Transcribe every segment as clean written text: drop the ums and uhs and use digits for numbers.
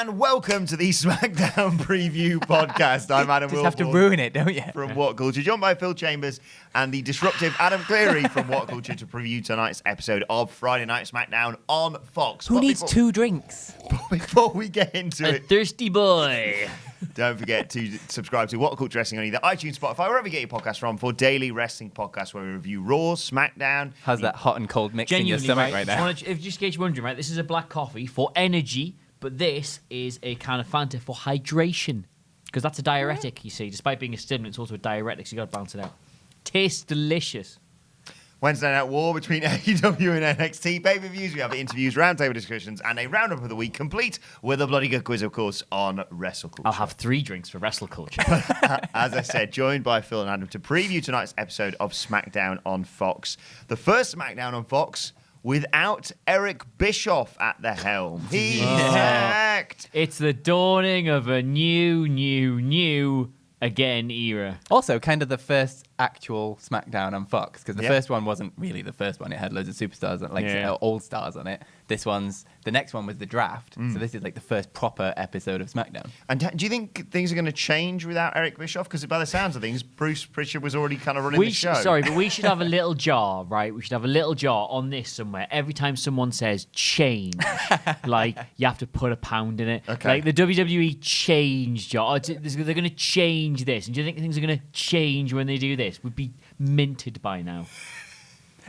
and welcome to the SmackDown Preview Podcast. I'm Adam Just Wilborn. have to ruin it, don't you? From WhatCulture, joined by Phil Chambers and the disruptive Adam Clery from WhatCulture to preview tonight's episode of Friday Night SmackDown on Fox. Who needs two drinks? Before we get into A it, thirsty boy. don't forget to subscribe to WhatCulture Wrestling on either iTunes, Spotify, wherever you get your podcasts from, for daily wrestling podcasts where we review Raw, SmackDown. How's that hot and cold mix in your stomach right now? If just in case you're wondering, right, this is a black coffee for energy, but this is a can of Fanta for hydration. Because that's a diuretic, you see. Despite being a stimulant, it's also a diuretic, so you got to balance it out. Tastes delicious. Wednesday Night War between AEW and NXT. Pay-per-views, we have interviews, roundtable discussions, and a roundup of the week, complete with a bloody good quiz, of course, on WrestleCulture. I'll have 3 drinks for WrestleCulture. As I said, joined by Phil and Adam to preview tonight's episode of SmackDown on Fox. The first SmackDown on Fox without Eric Bischoff at the helm. He's sacked. It's the dawning of a new again era. Also, kind of the first actual SmackDown on Fox, because the first one wasn't really the first one. It had loads of superstars, old stars on it. The next one was the draft. So this is like the first proper episode of SmackDown. And do you think things are going to change without Eric Bischoff? Because by the sounds of things, Bruce Pritchard was already kind of running the show. Sorry, but we should have a little jar, right? We should have a little jar on this somewhere. Every time someone says change, like you have to put £1 in it. Okay. Like the WWE change jar. They're going to change this. And do you think things are going to change when they do this? Would be minted by now.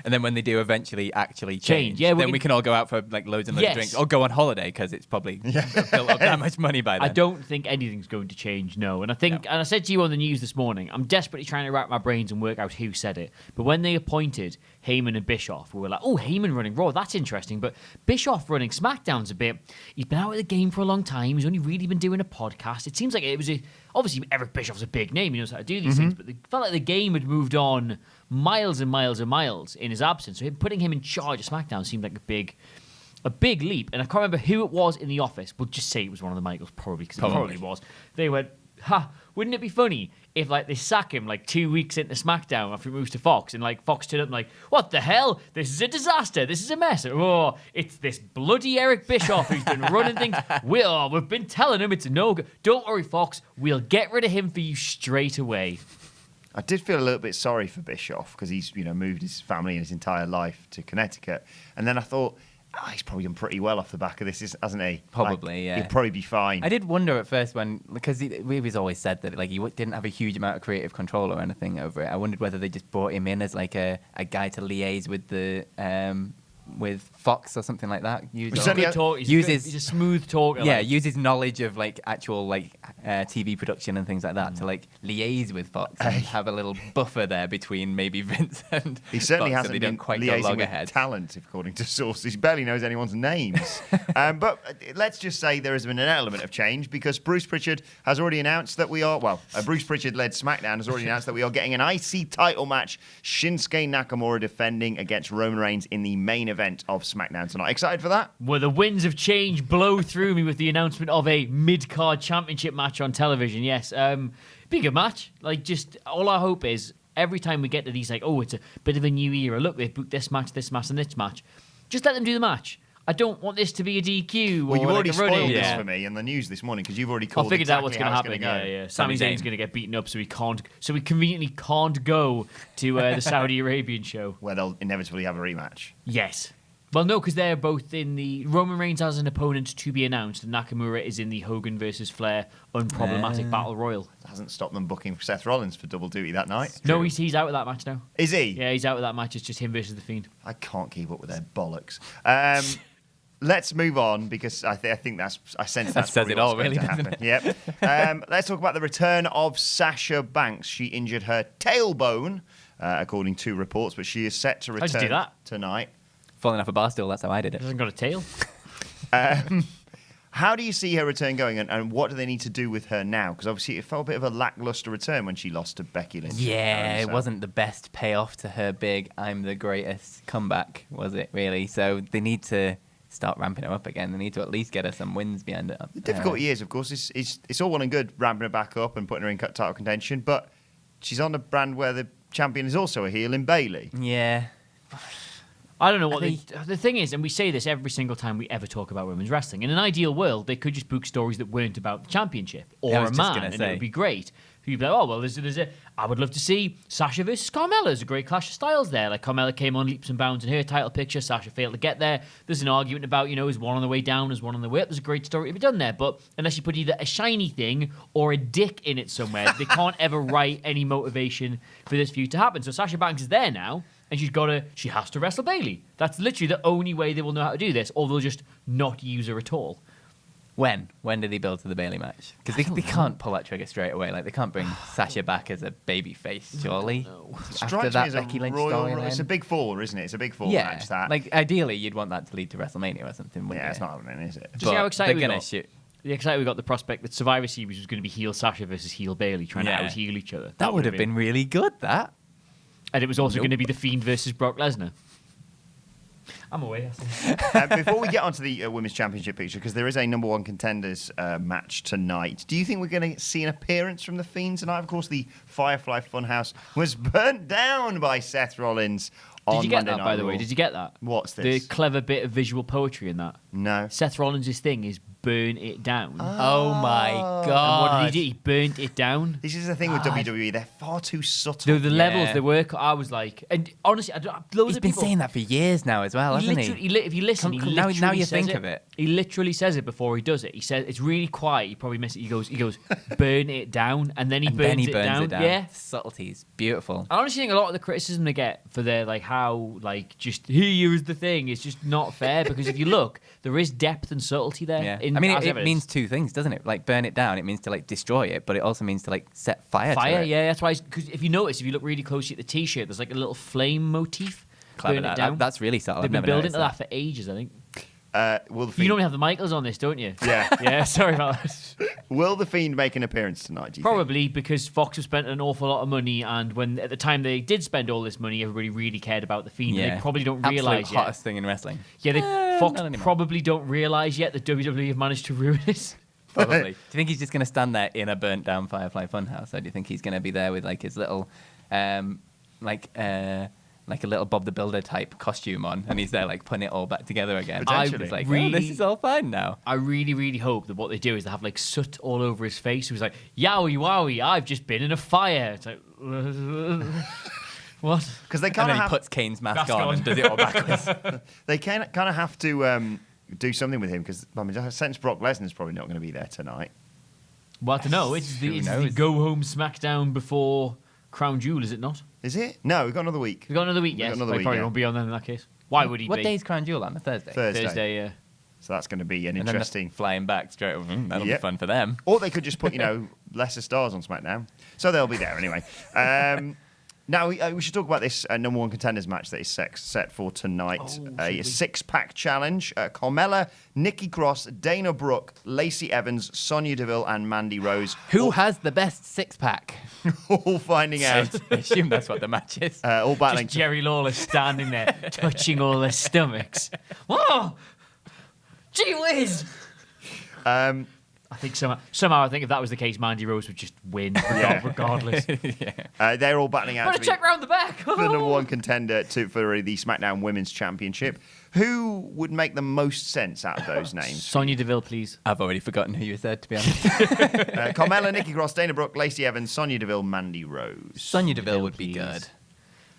And then when they do eventually actually change, then we can all go out for like loads and loads of drinks, or go on holiday because it's probably built up that much money by then. I don't think anything's going to change, no. And and I said to you on the news this morning, I'm desperately trying to wrap my brains and work out who said it. But when they appointed Heyman and Bischoff, we were like, oh, Heyman running Raw, that's interesting. But Bischoff running SmackDown's a bit, he's been out of the game for a long time. He's only really been doing a podcast. It seems like it was obviously Eric Bischoff's a big name. He knows how to do these things. But it felt like the game had moved on miles and miles and miles in his absence. So putting him in charge of SmackDown seemed like a big leap. And I can't remember who it was in the office. We'll just say it was one of the Michaels, probably, because it probably was. They went, wouldn't it be funny if they sack him 2 weeks into SmackDown after he moves to Fox, and Fox turned up and what the hell? This is a disaster. This is a mess. Oh, it's this bloody Eric Bischoff who's been running things. We've been telling him it's a no-go. Don't worry, Fox. We'll get rid of him for you straight away. I did feel a little bit sorry for Bischoff because he's moved his family and his entire life to Connecticut. And then I thought, he's probably done pretty well off the back of this, hasn't he? Probably, yeah. He'll probably be fine. I did wonder at first because we've always said that he didn't have a huge amount of creative control or anything over it. I wondered whether they just brought him in as a guy to liaise with the with Fox or something like that. He's a smooth talker. Yeah, use his knowledge of actual TV production and things like that to liaise with Fox and have a little buffer there between maybe Vince and he certainly Fox, hasn't so they been don't quite liaising go log with ahead. talent, according to sources. He barely knows anyone's names. But let's just say there has been an element of change because Bruce Pritchard has already announced that we are, a Bruce Pritchard-led SmackDown has already announced that we are getting an IC title match. Shinsuke Nakamura defending against Roman Reigns in the main event of SmackDown tonight. Excited for that? Well, the winds of change blow through me with the announcement of a mid-card championship match on television. Yes, be a good match. All I hope is every time we get to these, it's a bit of a new era. Look, they've booked this match, and this match. Just let them do the match. I don't want this to be a DQ. Well, you already spoiled this for me in the news this morning because you've already called. I figured out what's going to happen. Go. Yeah. Sami Zayn's going to get beaten up, so we conveniently can't go to the Saudi Arabian show where they'll inevitably have a rematch. Yes. Well, no, because they're both in the... Roman Reigns has an opponent to be announced, and Nakamura is in the Hogan versus Flair unproblematic battle royal. It hasn't stopped them booking Seth Rollins for double duty that night. No, he's out of that match now. Is he? Yeah, he's out of that match. It's just him versus The Fiend. I can't keep up with their bollocks. Let's move on because I think I sense that says it all, really, doesn't it? Yep. Let's talk about the return of Sasha Banks. She injured her tailbone, according to reports, but she is set to return How'd you do that? tonight. Falling off a bar stool, that's how I did it. Hasn't got a tail. How do you see her return going, and what do they need to do with her now? Because obviously it felt a bit of a lackluster return when she lost to Becky Lynch. Yeah, it wasn't the best payoff to her big "I'm the greatest" comeback, was it? Really? So they need to start ramping her up again. They need to at least get her some wins behind it. The difficulty is, of course, it's all well and good ramping her back up and putting her in title contention, but she's on a brand where the champion is also a heel in Bayley. Yeah. I don't know what the thing is, and we say this every single time we ever talk about women's wrestling. In an ideal world, they could just book stories that weren't about the championship or a man, and it would be great. People are like, oh, well, I would love to see Sasha versus Carmella. There's a great clash of styles there. Like, Carmella came on leaps and bounds in her title picture. Sasha failed to get there. There's an argument about, is one on the way down, is one on the way up. There's a great story to be done there. But unless you put either a shiny thing or a dick in it somewhere, they can't ever write any motivation for this feud to happen. So Sasha Banks is there now, and she has to wrestle Bayley. That's literally the only way they will know how to do this, or they'll just not use her at all. When do they build to the Bayley match? Because they can't pull that trigger straight away. Like, they can't bring Sasha back as a baby face, surely. After that Becky Lynch storyline. It's a big fall, isn't it? It's a big fall match, that. Like, ideally, you'd want that to lead to WrestleMania or something, wouldn't you? It's not happening, is it? Just see how excited we got. Shoot. The excited we got the prospect that Survivor Series was going to be heel Sasha versus heel Bayley, trying to out-heel each other. That would have been really good, that. And it was also going to be The Fiend versus Brock Lesnar. I'm away. Before we get onto the Women's Championship picture, because there is a number one contenders match tonight, do you think we're going to see an appearance from The Fiend tonight? Of course, the Firefly Funhouse was burnt down by Seth Rollins on Did you get Monday that, Night by the Raw. way? Did you get that? What's this? The clever bit of visual poetry in that. No. Seth Rollins' thing is burn it down. Oh my God. And what did he do? He burnt it down. This is the thing with WWE. They're far too subtle. The levels they work, I was like... And honestly, he's been saying that for years now as well, hasn't he? If you listen, now you think of it. He literally says it before he does it. He says, it's really quiet. You probably miss it. He goes, burn it down. And then he burns it down. Yeah. Subtleties. Beautiful. I honestly think a lot of the criticism they get for their, like, how, like, just here is the thing is just not fair. Because if you look, there is depth and subtlety there. Yeah. It means two things, doesn't it? Like, burn it down, it means to, like, destroy it, but it also means to, like, set fire to it. Yeah, that's why. Because if you notice, if you look really closely at the T-shirt, there's, like, a little flame motif. Clever, that's really subtle. They've been building to that for ages, I think. You normally have the Michaels on this, don't you? Yeah. Yeah, sorry about that. Will The Fiend make an appearance tonight, do you Probably, because Fox have spent an awful lot of money, and when at the time they did spend all this money, everybody really cared about The Fiend. Yeah. They probably don't realise Absolute yet. hottest thing in wrestling. Yeah, Fox probably don't realise yet that WWE have managed to ruin it. Probably. Do you think he's just going to stand there in a burnt down Firefly Funhouse, or do you think he's going to be there with, like, his little, like a little Bob the Builder type costume on, and he's there, like, putting it all back together again? Potentially. He's like, Really- this is all fine now. I really, really hope that what they do is they have, like, soot all over his face. He was like, yowie wowie, I've just been in a fire. It's like, what? Because they And kind then of he puts Kane's mask on and does it all backwards. They kind of have to do something with him, because I sense Brock Lesnar's probably not going to be there tonight. Well, I don't know. It's the knows? go home SmackDown before Crown Jewel, is it not? Is it? No, we've got another week. We've got another week, We've got yes. another They week, probably yeah. won't be on then in that case. Why would he What be? day's Crown Jewel on? A Thursday? Thursday, yeah. So that's going to be an And then interesting... flying back straight over. That'll Yep. be fun for them. Or they could just put, lesser stars on SmackDown. So they'll be there anyway. Now, we should talk about this number one contenders match that is set for tonight. A six-pack challenge. Carmella, Nikki Cross, Dana Brooke, Lacey Evans, Sonya Deville, and Mandy Rose. Who has the best six-pack? All finding out. I assume that's what the match is. All battling. Just Jerry Lawler standing there, touching all their stomachs. Whoa! Gee whiz! I think somehow I think if that was the case, Mandy Rose would just win regardless. They're all battling out Put a to check round the back. for the number one contender for the SmackDown Women's Championship. Who would make the most sense out of those names? Sonya Deville, please. I've already forgotten who you said, to be honest. Carmella, Nikki Cross, Dana Brooke, Lacey Evans, Sonya Deville, Mandy Rose. Sonya Deville would be please. good.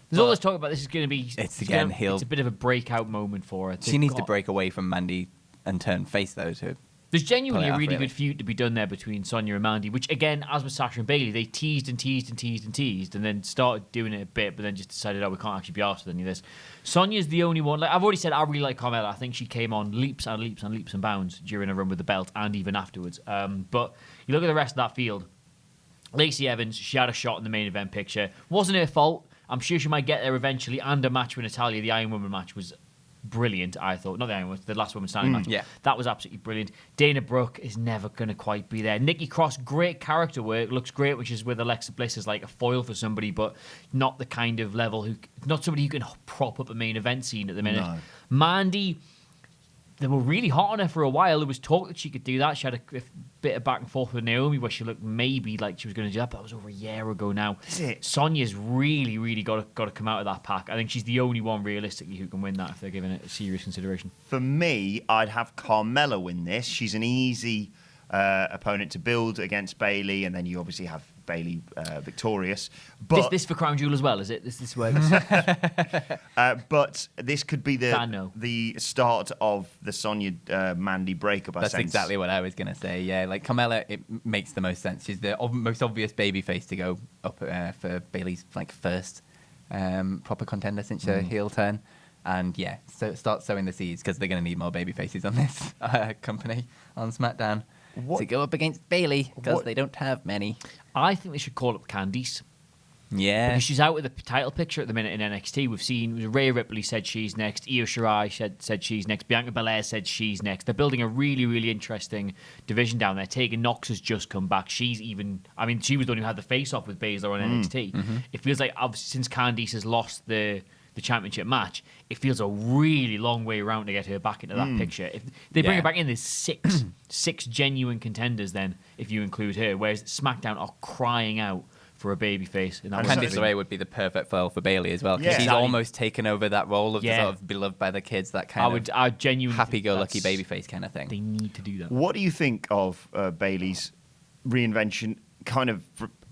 There's all this talk about this is going to be. It's a bit of a breakout moment for her. She needs to break away from Mandy and turn face, though, too. There's genuinely Pull it a off, really really. good feud to be done there between Sonya and Mandy, which, again, as with Sasha and Bayley, they teased and teased and teased and teased, and then started doing it a bit, but then just decided, we can't actually be arsed with any of this. Sonya's the only one. Like I've already said, I really like Carmella. I think she came on leaps and leaps and leaps and bounds during a run with the belt and even afterwards. But you look at the rest of that field. Lacey Evans, she had a shot in the main event picture. Wasn't her fault. I'm sure she might get there eventually, and a match with Natalya, the Iron Woman match, was brilliant, I thought. Not the Iron Woman, the last woman standing match. yeah. That was absolutely brilliant. Dana Brooke is never going to quite be there. Nikki Cross, great character work. Looks great, which is with Alexa Bliss as like a foil for somebody, but not the kind of level not somebody who can prop up a main event scene at the minute. No. Mandy, they were really hot on her for a while. There was talk that she could do that. She had a bit of back and forth with Naomi where she looked maybe like she was going to do that, but that was over a year ago now. Is it? Sonya's really got to come out of that pack. I think she's the only one realistically who can win that if they're giving it a serious consideration. For me, I'd have Carmella win this. She's an easy opponent to build against Bayley, and then you obviously have Bayley victorious. But This for Crown Jewel as well, is it? This way. but this could be no. the start of the Sonya Mandy breakup. That's exactly what I was going to say. Yeah, like Carmella, it makes the most sense. She's the most obvious babyface to go up for Bayley's like first proper contender since her heel turn. And yeah, so start sowing the seeds because they're going to need more babyfaces on this company on SmackDown to go up against Bayley because they don't have many. I think they should call up Candice. Yeah. Because she's out with the title picture at the minute in NXT. We've seen Rhea Ripley said she's next. Io Shirai said she's next. Bianca Belair said she's next. They're building a really interesting division down there. Tegan Nox has just come back. She was the one who had the face-off with Baszler on NXT. Mm-hmm. It feels like since Candice has lost the championship match, it feels a really long way around to get her back into that picture. If they bring her back in, there's six genuine contenders then, if you include her, whereas SmackDown are crying out for a babyface. And Candice LeRae would be the perfect foil for Bayley as well, because she's almost taken over that role of the sort of beloved by the kids, that kind of genuinely happy-go-lucky babyface kind of thing. They need to do that. What do you think of Bayley's reinvention, kind of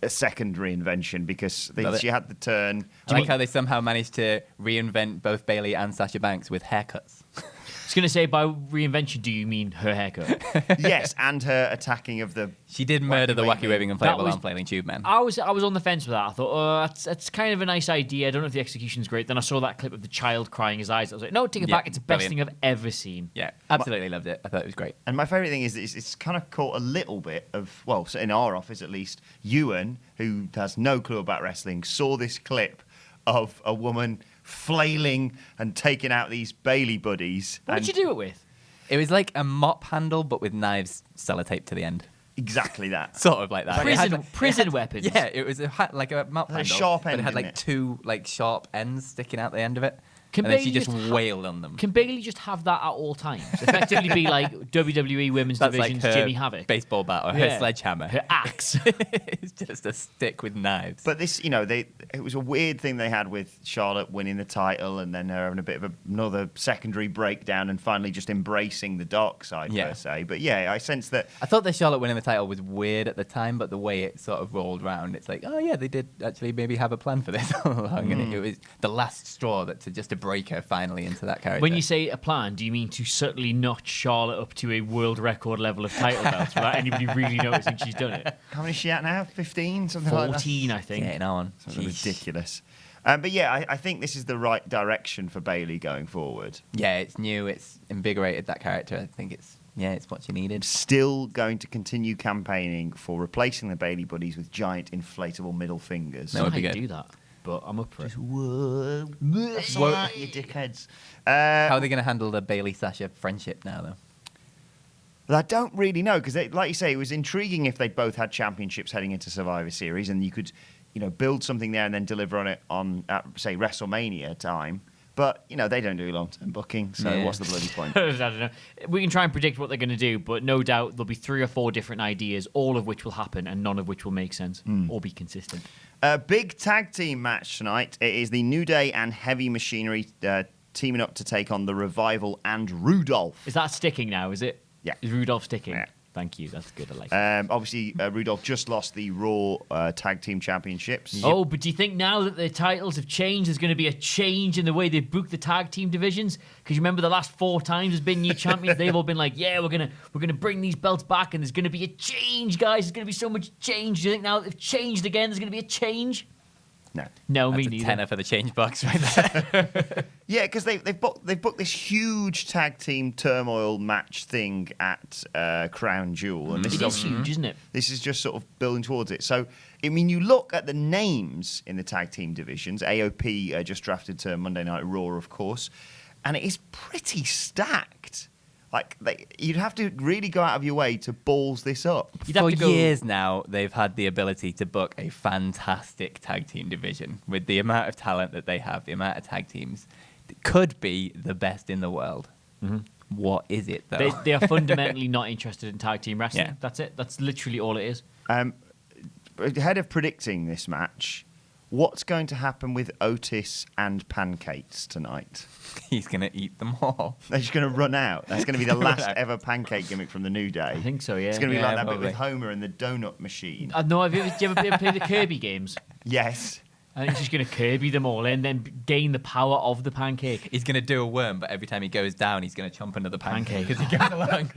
a second reinvention, because she had the turn. I like how they somehow managed to reinvent both Bayley and Sasha Banks with haircuts. I was going to say, by reinvention, do you mean her haircut? Yes, and her attacking of the... She did murder the wacky waving inflatable arm flailing tube man. I was on the fence with that. I thought, that's kind of a nice idea. I don't know if the execution's great. Then I saw that clip of the child crying his eyes. I was like, no, take it back. It's the best thing I've ever seen. Yeah, absolutely loved it. I thought it was great. And my favourite thing is it's kind of caught a little bit of, well, in our office at least, Ewan, who has no clue about wrestling, saw this clip of a woman flailing and taking out these Bayley buddies. What did you do it with? It was like a mop handle, but with knives sellotaped to the end. Exactly that. Sort of like that. Prison weapons. Yeah, it was like a mop handle. A sharp end, but it had like two like sharp ends sticking out the end of it. Can and then she Bayley just wailed on them. Can Bayley just have that at all times? Effectively be like WWE Women's Division's like her Jimmy Havoc. Baseball bat or her sledgehammer. Her axe. It's just a stick with knives. But this, it was a weird thing they had with Charlotte winning the title and then her having a bit of another secondary breakdown and finally just embracing the dark side, per se. But yeah, I sense that... I thought the Charlotte winning the title was weird at the time, but the way it sort of rolled round, it's like, oh yeah, they did actually maybe have a plan for this all along. And it was the last straw to break her finally into that character. When you say a plan, do you mean to subtly notch Charlotte up to a world record level of title belts without anybody really noticing she's done it? How many is she at now? 15? Something 14, like that? 14, I think. Getting on. Something ridiculous. But yeah, I think this is the right direction for Bayley going forward. Yeah, it's new. It's invigorated that character. I think it's what you needed. Still going to continue campaigning for replacing the Bayley buddies with giant inflatable middle fingers. That would be I good. do that, but I'm up for it. Whoa, that's all right, you dickheads. How are they going to handle the Bayley-Sasha friendship now, though? Well, I don't really know, because like you say, it was intriguing if they both had championships heading into Survivor Series, and you could, build something there and then deliver on it at, say, WrestleMania time. But, they don't do long-term booking, so what's the bloody point? I don't know. We can try and predict what they're going to do, but no doubt there'll be 3 or 4 different ideas, all of which will happen and none of which will make sense or be consistent. A big tag team match tonight. It is the New Day and Heavy Machinery teaming up to take on the Revival and Rudolph. Is that sticking now, is it? Yeah. Is Rudolph sticking? Yeah. Thank you. That's good. I like it. Obviously, Rudolph just lost the Raw Tag Team Championships. Oh, but do you think now that the titles have changed, there's going to be a change in the way they book the tag team divisions? Because you remember the last 4 times there's been new champions, they've all been like, yeah, we're gonna bring these belts back, and there's going to be a change, guys. There's going to be so much change. Do you think now that they've changed again, there's going to be a change? No, me That's neither. a tenner for the change box right there. Yeah, because they've booked this huge tag team turmoil match thing at Crown Jewel, and this It is huge, isn't it? This is just sort of building towards it. So, I mean, you look at the names in the tag team divisions. AOP just drafted to Monday Night Raw, of course, and it is pretty stacked. You'd have to really go out of your way to balls this up. For years now, they've had the ability to book a fantastic tag team division with the amount of talent that they have, the amount of tag teams. It could be the best in the world. Mm-hmm. what is it though? They are fundamentally not interested in tag team wrestling. Yeah. That's it. That's literally all it is. Ahead of predicting this match, what's going to happen with Otis and Pancakes tonight? He's gonna eat them all. They're just going to run out. That's going to be the last ever pancake gimmick from the New Day. I think so, yeah. It's going to be Yeah, like that probably. bit with Homer and the donut machine. No, have you ever played the Kirby games? Yes. I think he's just going to Kirby them all and then gain the power of the pancake. He's gonna do a worm, but every time he goes down, he's gonna chomp another pancake as he goes along.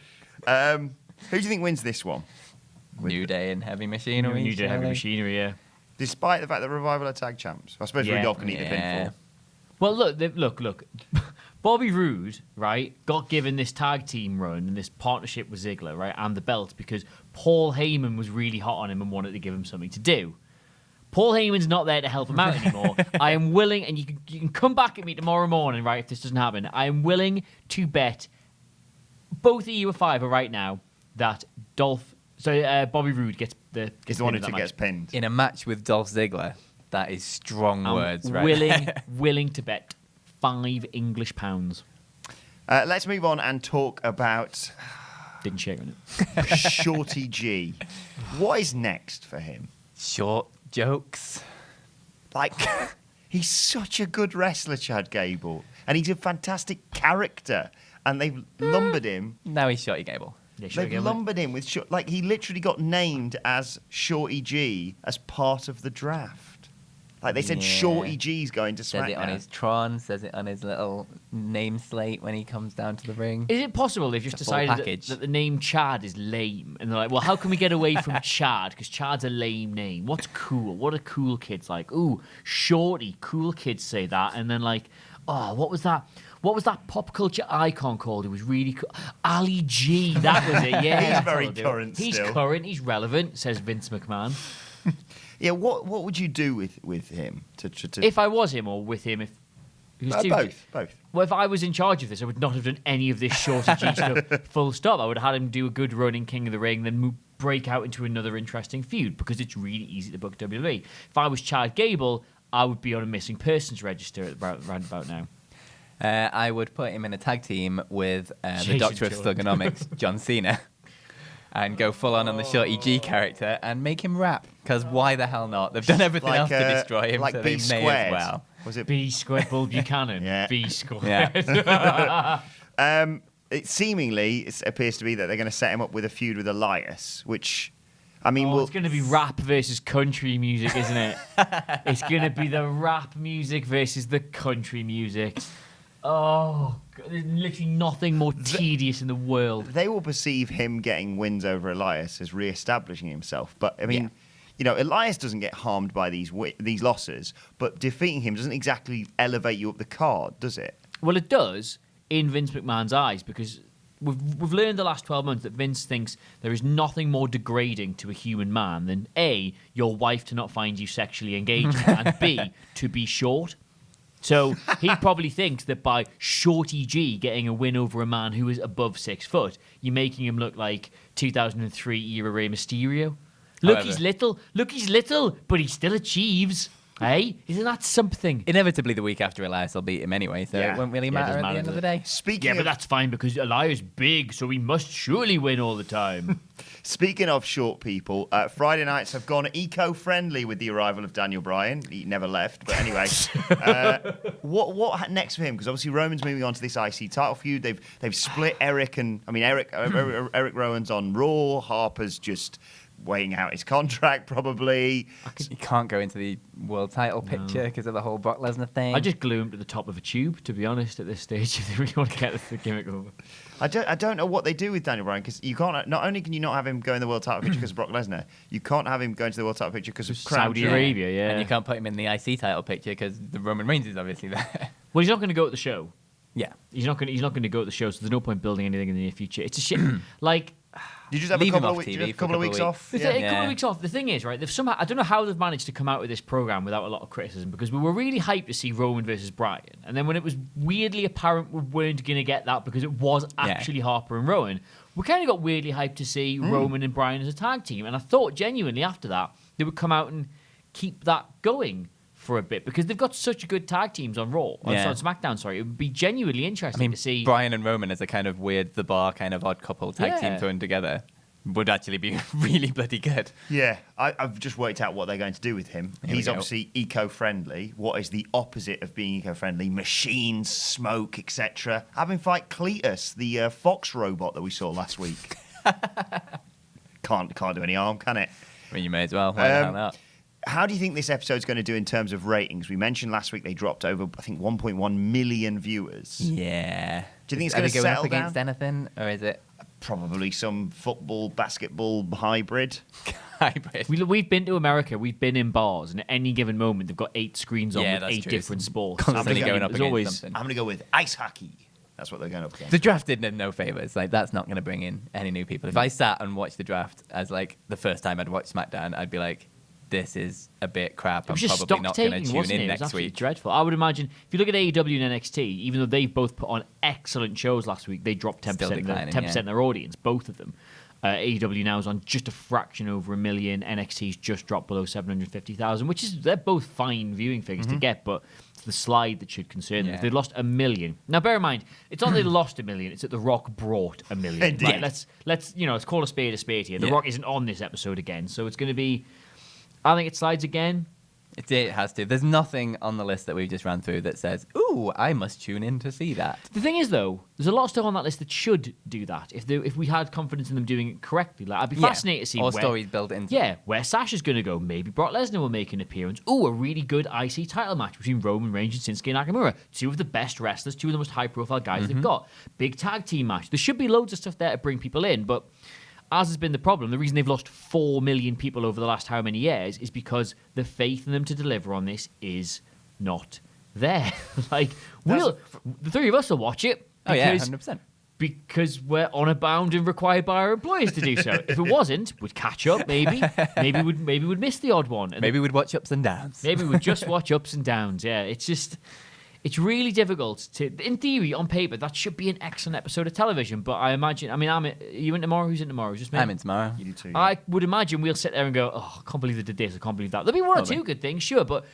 Who do you think wins this one? New Day and Heavy Machinery. New Day Heavy surely? Machinery, yeah. Despite the fact that Revival are tag champs. I suppose Yeah. Rudolph can eat the Yeah. pinfall. Well, look. Bobby Roode, right, got given this tag team run and this partnership with Ziggler, right, and the belt because Paul Heyman was really hot on him and wanted to give him something to do. Paul Heyman's not there to help him out anymore. I am willing, and you can come back at me tomorrow morning, right, if this doesn't happen. I am willing to bet both of you a fiver right now that Bobby Roode gets the He's the one who that match. gets pinned. In a match with Dolph Ziggler, that is strong words, right? willing to bet £5 Let's move on and talk about Didn't shake on it. Shorty G. What is next for him? Short jokes. Like, he's such a good wrestler, Chad Gable. And he's a fantastic character. And they've lumbered him. Now he's Shorty Gable. Yeah, sure, They've lumbered him with... Like, he literally got named as Shorty G as part of the draft. Like, they said Yeah. Shorty G's going to Says it on SmackDown. his Tron, says it on his little name slate when he comes down to the ring. Is it possible they've just It's a full decided package. that the name Chad is lame? And they're like, well, how can we get away from Chad? Because Chad's a lame name. What's cool? What are cool kids like? Ooh, Shorty. Cool kids say that. And then like, oh, what was that? What was that pop culture icon called? It was really cool. Ali G. That was it. Yeah, He's that's very what I'll do. current He's still. current. He's relevant, says Vince McMahon. Yeah, what would you do with him? To If I was him or with him, if he was too- both. Well, if I was in charge of this, I would not have done any of this Shorty G stuff. Full stop. I would have had him do a good run in King of the Ring, then break out into another interesting feud because it's really easy to book WWE. If I was Chad Gable, I would be on a missing persons register at round about now. I would put him in a tag team with the Jason Doctor of Jordan. Thugonomics, John Cena, and go full on the Shorty G character and make him rap. Because why the hell not? They've done everything else to destroy him, like so B they may squared. as well. Was it? B squared Bull Buchanan. Yeah. B squared. Yeah. It seemingly appears to be that they're going to set him up with a feud with Elias, which, I mean, It's going to be rap versus country music, isn't it? It's going to be the rap music versus the country music. Oh, God, there's literally nothing more tedious in the world. they will perceive him getting wins over Elias as re-establishing himself. But I mean, you know, Elias doesn't get harmed by these losses, but defeating him doesn't exactly elevate you up the card, does it? Well, it does in Vince McMahon's eyes because we've learned the last 12 months that Vince thinks there is nothing more degrading to a human man than A, your wife to not find you sexually engaging, and B, to be short. So he probably thinks that by Shorty G getting a win over a man who is above 6 foot, you're making him look like 2003 era Rey Mysterio. Look, However- he's little, but he still achieves. Hey, isn't that something? Inevitably, the week after Elias will beat him anyway, so Yeah. it won't really Yeah, it matter doesn't at matter, the end of does the it? day. Speaking Yeah, but of, that's fine because Elias big, so he must surely win all the time. speaking of short people, Friday nights have gone eco-friendly with the arrival of Daniel Bryan. He never left, but anyway. What next for him? Because obviously Roman's moving on to this IC title feud. They've split Eric Eric Rowan's on Raw. Harper's just weighing out his contract probably. You can't go into the world title picture because of the whole Brock Lesnar thing. I just glue him to the top of a tube, to be honest, at this stage, if they really want to get the gimmick over. I don't know what they do with Daniel Bryan because you can't. Not only can you not have him go in the world title picture because of Brock Lesnar, you can't have him go into the world title picture because of Crown Saudi Jewel. Arabia, yeah. And you can't put him in the IC title picture because the Roman Reigns is obviously there. Well, he's not going to go at the show. Yeah. He's not going to go at the show, so there's no point building anything in the near future. It's a shit. Like, You just have Leave a him couple of, off weeks, TV a for couple of weeks off. a Yeah. couple of weeks off. The thing is, right, they've somehow, I don't know how they've managed to come out with this program without a lot of criticism because we were really hyped to see Roman versus Bryan. And then when it was weirdly apparent we weren't going to get that because it was actually Harper and Rowan, we kind of got weirdly hyped to see Roman and Bryan as a tag team. And I thought genuinely after that they would come out and keep that going for a bit because they've got such good tag teams on Raw. On SmackDown, sorry. It would be genuinely interesting to see. Bryan and Roman as a kind of weird, the bar kind of odd couple tag team thrown together would actually be really bloody good. Yeah, I've just worked out what they're going to do with him. He's obviously eco-friendly. What is the opposite of being eco-friendly? Machines, smoke, etc. Have him fight Cletus, the Fox robot that we saw last week. Can't do any harm, can it? I mean, you may as well. Why the hell not? How do you think this episode's going to do in terms of ratings? We mentioned last week they dropped over, I think, 1.1 million viewers. Yeah. Do you think it's going to settle up against down? anything, or is it Probably some football, basketball hybrid. hybrid? We've been to America. We've been in bars, and at any given moment, they've got 8 screens on with 8 different sports. Constantly going up against something. I'm going to go with ice hockey. That's what they're going up against. The draft did them no favors. Like, that's not going to bring in any new people. If I sat and watched the draft as like the first time I'd watched SmackDown, I'd be like, this is a bit crap. I'm probably not going to tune in next week. Dreadful. I would imagine if you look at AEW and NXT, even though they've both put on excellent shows last week, they dropped 10% of their audience, both of them. AEW now is on just a fraction over 1 million. NXT's just dropped below 750,000, which is they're both fine viewing figures to get, but it's the slide that should concern them. If they lost 1 million, now bear in mind, it's not they lost 1 million; it's that The Rock brought 1 million. Right? Let's call a spade here. The Rock isn't on this episode again, so it's going to be. I think it slides again. It has to. There's nothing on the list that we just ran through that says, ooh, I must tune in to see that. The thing is, though, there's a lot of stuff on that list that should do that if we had confidence in them doing it correctly. Like, I'd be fascinated to see all stories built into where Sasha's going to go. Maybe Brock Lesnar will make an appearance. Ooh, a really good IC title match between Roman Reigns and Shinsuke Nakamura. 2 of the best wrestlers, 2 of the most high-profile guys they've got. Big tag team match. There should be loads of stuff there to bring people in, but as has been the problem, the reason they've lost 4 million people over the last how many years is because the faith in them to deliver on this is not there. Like, the 3 of us will watch it. Because, 100%. Because we're honor bound and required by our employers to do so. If it wasn't, we'd catch up. Maybe we'd miss the odd one. Maybe we'd watch ups and downs. Maybe we'd just watch ups and downs. Yeah, it's just. It's really difficult to, in theory, on paper, that should be an excellent episode of television. But I imagine, are you in tomorrow? Who's in tomorrow? Just me? I'm in tomorrow. You do too. Yeah. I would imagine we'll sit there and go, oh, I can't believe they did this. I can't believe that. There'll be one or 2 good things, sure, but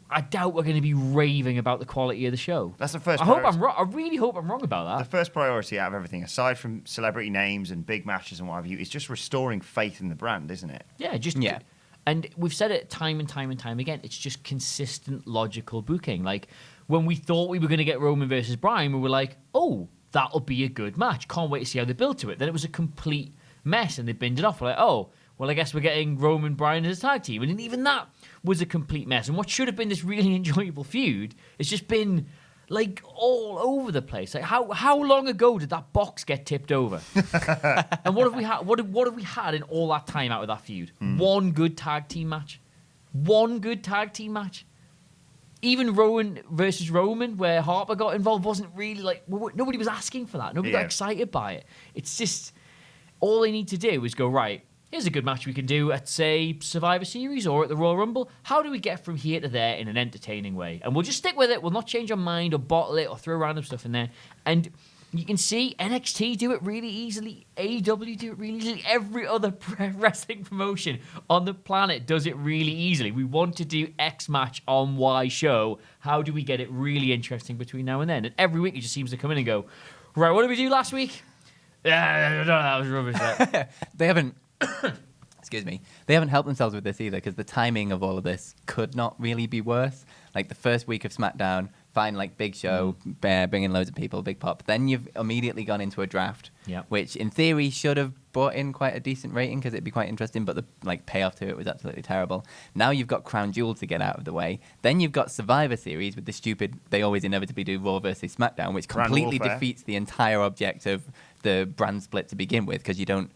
I doubt we're going to be raving about the quality of the show. That's the first. I hope I'm wrong. I really hope I'm wrong about that. The first priority out of everything, aside from celebrity names and big matches and what have you, is just restoring faith in the brand, isn't it? Yeah. And we've said it time and time again. It's just consistent, logical booking. Like, when we thought we were going to get Roman versus Bryan, we were like, oh, that'll be a good match. Can't wait to see how they build to it. Then it was a complete mess, and they binned it off. We're like, oh, well, I guess we're getting Roman Bryan as a tag team. And even that was a complete mess. And what should have been this really enjoyable feud, it's just been, like, all over the place. Like, how long ago did that box get tipped over? And what have we had? What have we had in all that time out of that feud? One good tag team match. Even Rowan versus Roman, where Harper got involved, wasn't really like nobody was asking for that. Nobody got excited by it. It's just all they need to do is go, right, here's a good match we can do at, say, Survivor Series or at the Royal Rumble. How do we get from here to there in an entertaining way? And we'll just stick with it. We'll not change our mind or bottle it or throw random stuff in there. And you can see NXT do it really easily. AEW do it really easily. Every other wrestling promotion on the planet does it really easily. We want to do X match on Y show. How do we get it really interesting between now and then? And every week it just seems to come in and go, right, what did we do last week? Yeah, that was rubbish. They haven't... Excuse me. They haven't helped themselves with this either, because the timing of all of this could not really be worse. Like, the first week of SmackDown, fine, like, big show, bringing loads of people, big pop. Then you've immediately gone into a draft, which in theory should have brought in quite a decent rating because it'd be quite interesting, but the payoff to it was absolutely terrible. Now you've got Crown Jewel to get out of the way. Then you've got Survivor Series with the stupid, they always inevitably do Raw versus SmackDown, which completely defeats the entire object of the brand split to begin with, because you don't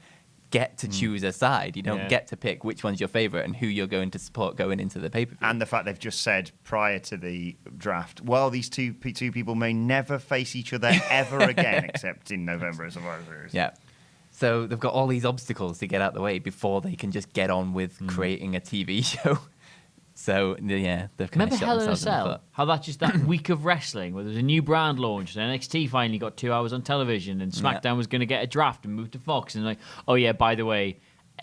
get to choose a side. You don't get to pick which one's your favorite and who you're going to support going into the pay-per-view. And the fact they've just said prior to the draft, well, these two people may never face each other ever again, except in November as Survivor Series. Yeah. So they've got all these obstacles to get out of the way before they can just get on with creating a TV show. So, yeah, they've kind of shot themselves in the foot. How that's just that week of wrestling where there's a new brand launch and NXT finally got 2 hours on television and SmackDown was going to get a draft and move to Fox and like, oh yeah, by the way,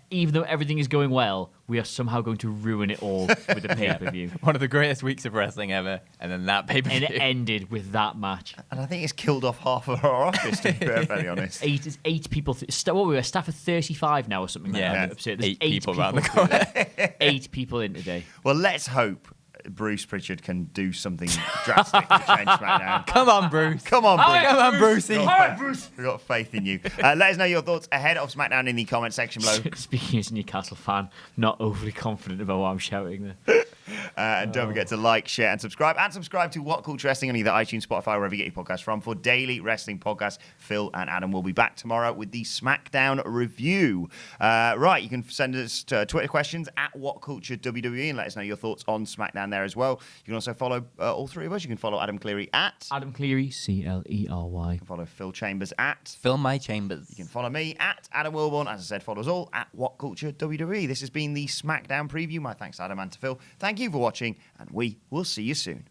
even though everything is going well, we are somehow going to ruin it all with the pay-per-view. One of the greatest weeks of wrestling ever, and then that pay-per-view. And it ended with that match. And I think it's killed off half of our office, to be perfectly honest. Eight people. What were we? A staff of 35 now or something like that. there's There's eight people around the corner. 8 people in today. Well, let's hope Bruce Pritchard can do something drastic to change SmackDown. Come on, Bruce. Come on, Bruce. Come on, Brucey. All right, Bruce. We've got faith in you. Let us know your thoughts ahead of SmackDown in the comment section below. Speaking as a Newcastle fan, not overly confident about what I'm shouting there. And don't forget to like, share, and subscribe. And subscribe to WhatCulture Wrestling on either iTunes, Spotify, wherever you get your podcasts from for daily wrestling podcasts. Phil and Adam will be back tomorrow with the SmackDown review. Right, you can send us Twitter questions at WhatCultureWWE and let us know your thoughts on SmackDown there as well. You can also follow all three of us. You can follow Adam Clery at Adam Clery, Clery. You can follow Phil Chambers at Fill my chambers. You can follow me at Adam Wilborn. As I said, follow us all at WhatCultureWWE. This has been the SmackDown preview. My thanks to Adam and to Phil. Thank you for watching, and we will see you soon.